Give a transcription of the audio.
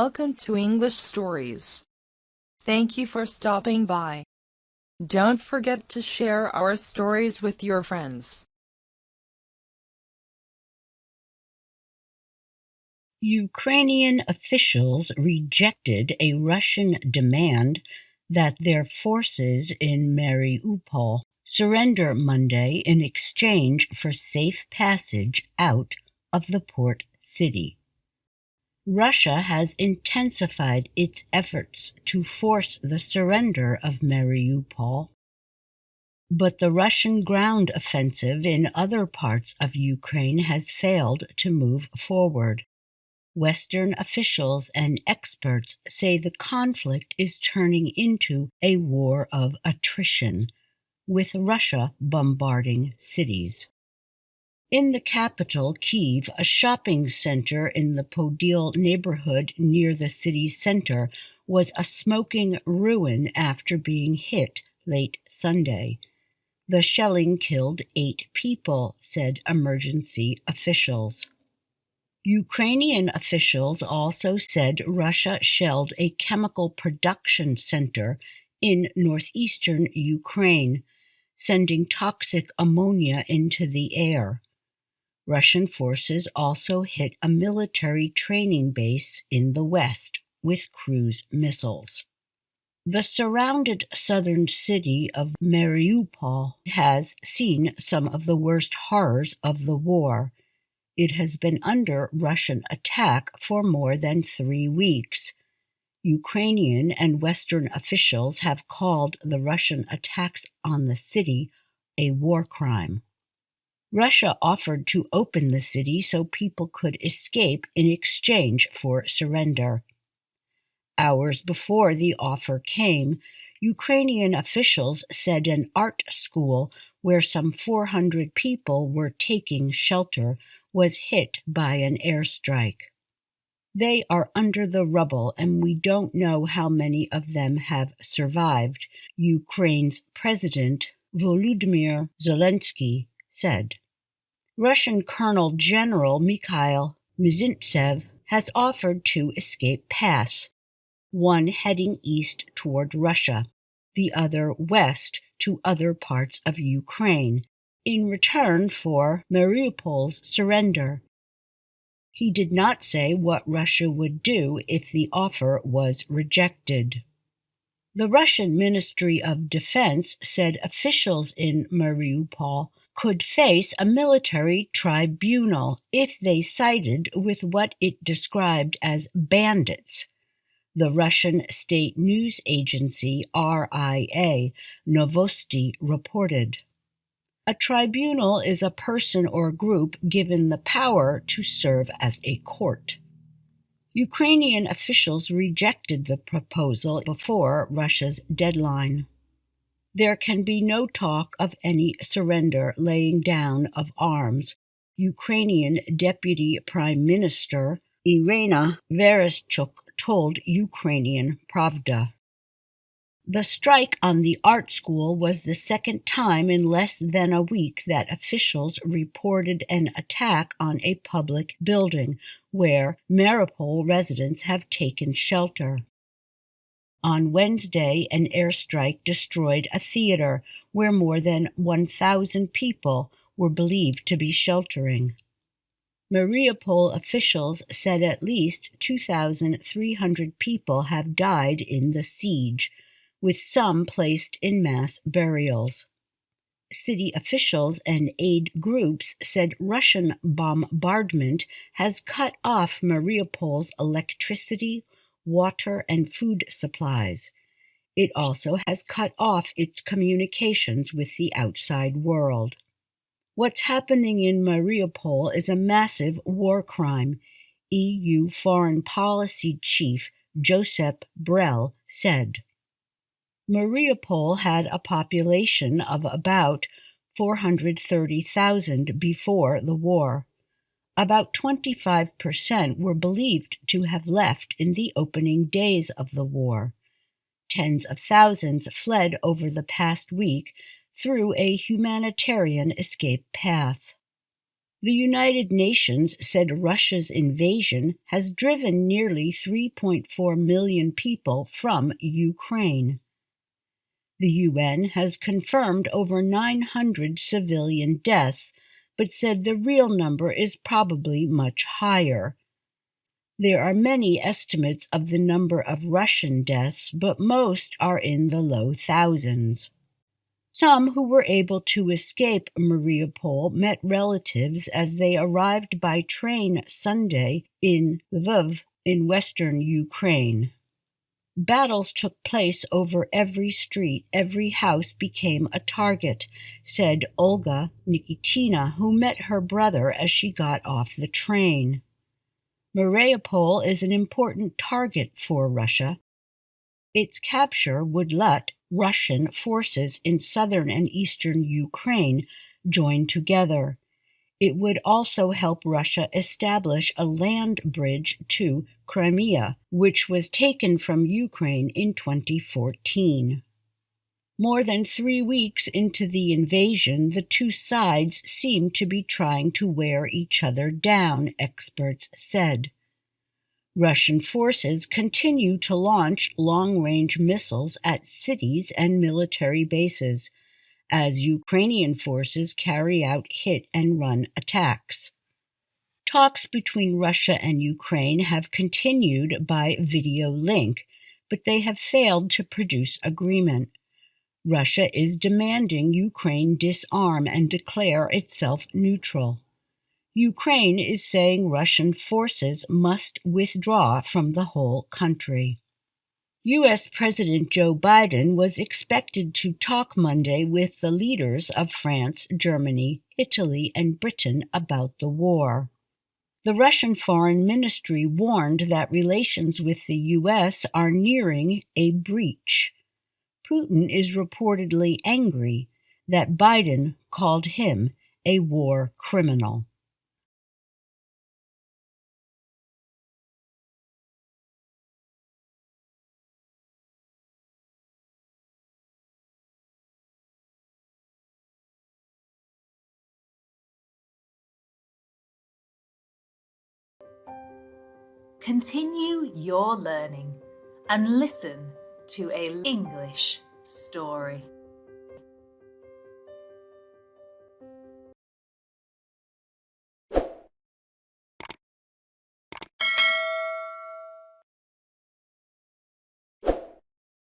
welcome to English Stories. Thank you for stopping by. Don't forget to share our stories with your friends. Ukrainian officials rejected a Russian demand that their forces in Mariupol surrender Monday in exchange for safe passage out of the port city. Russia has intensified its efforts to force the surrender of Mariupol, but the Russian ground offensive in other parts of Ukraine has failed to move forward. Western officials and experts say the conflict is turning into a war of attrition, with Russia bombarding cities. In the capital, Kyiv, a shopping center in the Podil neighborhood near the city center was a smoking ruin after being hit late Sunday. The shelling killed 8 people, said emergency officials. Ukrainian officials also said Russia shelled a chemical production center in northeastern Ukraine, sending toxic ammonia into the air. Russian forces also hit a military training base in the west with cruise missiles. The surrounded southern city of Mariupol has seen some of the worst horrors of the war. It has been under Russian attack for more than 3 weeks. Ukrainian and Western officials have called the Russian attacks on the city a war crime. Russia offered to open the city so people could escape in exchange for surrender. Hours before the offer came, Ukrainian officials said an art school where some 400 people were taking shelter was hit by an airstrike. They are under the rubble and we don't know how many of them have survived, Ukraine's President Volodymyr Zelensky said. Russian Colonel General Mikhail Mizintsev has offered 2 escape paths, one heading east toward Russia, the other west to other parts of Ukraine, in return for Mariupol's surrender. He did not say what Russia would do if the offer was rejected. The Russian Ministry of Defense said officials in Mariupol could face a military tribunal if they sided with what it described as bandits. The Russian state news agency RIA Novosti reported. A tribunal is a person or group given the power to serve as a court. Ukrainian officials rejected the proposal before Russia's deadline. There can be no talk of any surrender laying down of arms, Ukrainian Deputy Prime Minister Irina Vereshchuk told Ukrainian Pravda. The strike on the art school was the second time in less than a week that officials reported an attack on a public building where Mariupol residents have taken shelter. On Wednesday, an airstrike destroyed a theater where more than 1,000 people were believed to be sheltering. Mariupol officials said at least 2,300 people have died in the siege, with some placed in mass burials. City officials and aid groups said Russian bombardment has cut off Mariupol's electricity, water, and food supplies. It also has cut off its communications with the outside world. What's happening in Mariupol is a massive war crime, EU Foreign Policy Chief Josep Borrell said. Mariupol had a population of about 430,000 before the war. About 25% were believed to have left in the opening days of the war. Tens of thousands fled over the past week through a humanitarian escape path. The United Nations said Russia's invasion has driven nearly 3.4 million people from Ukraine. The UN has confirmed over 900 civilian deaths, but said the real number is probably much higher. There are many estimates of the number of Russian deaths, but most are in the low thousands. Some who were able to escape Mariupol met relatives as they arrived by train Sunday in Lviv in western Ukraine. Battles took place over every street, every house became a target, said Olga Nikitina, who met her brother as she got off the train. Mariupol is an important target for Russia. Its capture would let Russian forces in southern and eastern Ukraine join together. It would also help Russia establish a land bridge to Crimea, which was taken from Ukraine in 2014. More than 3 weeks into the invasion, the two sides seem to be trying to wear each other down, experts said. Russian forces continue to launch long-range missiles at cities and military bases, as Ukrainian forces carry out hit-and-run attacks. Talks between Russia and Ukraine have continued by video link, but they have failed to produce agreement. Russia is demanding Ukraine disarm and declare itself neutral. Ukraine is saying Russian forces must withdraw from the whole country. U.S. President Joe Biden was expected to talk Monday with the leaders of France, Germany, Italy, and Britain about the war. The Russian Foreign Ministry warned that relations with the U.S. are nearing a breach. Putin is reportedly angry that Biden called him a war criminal. Continue your learning and listen to a English story.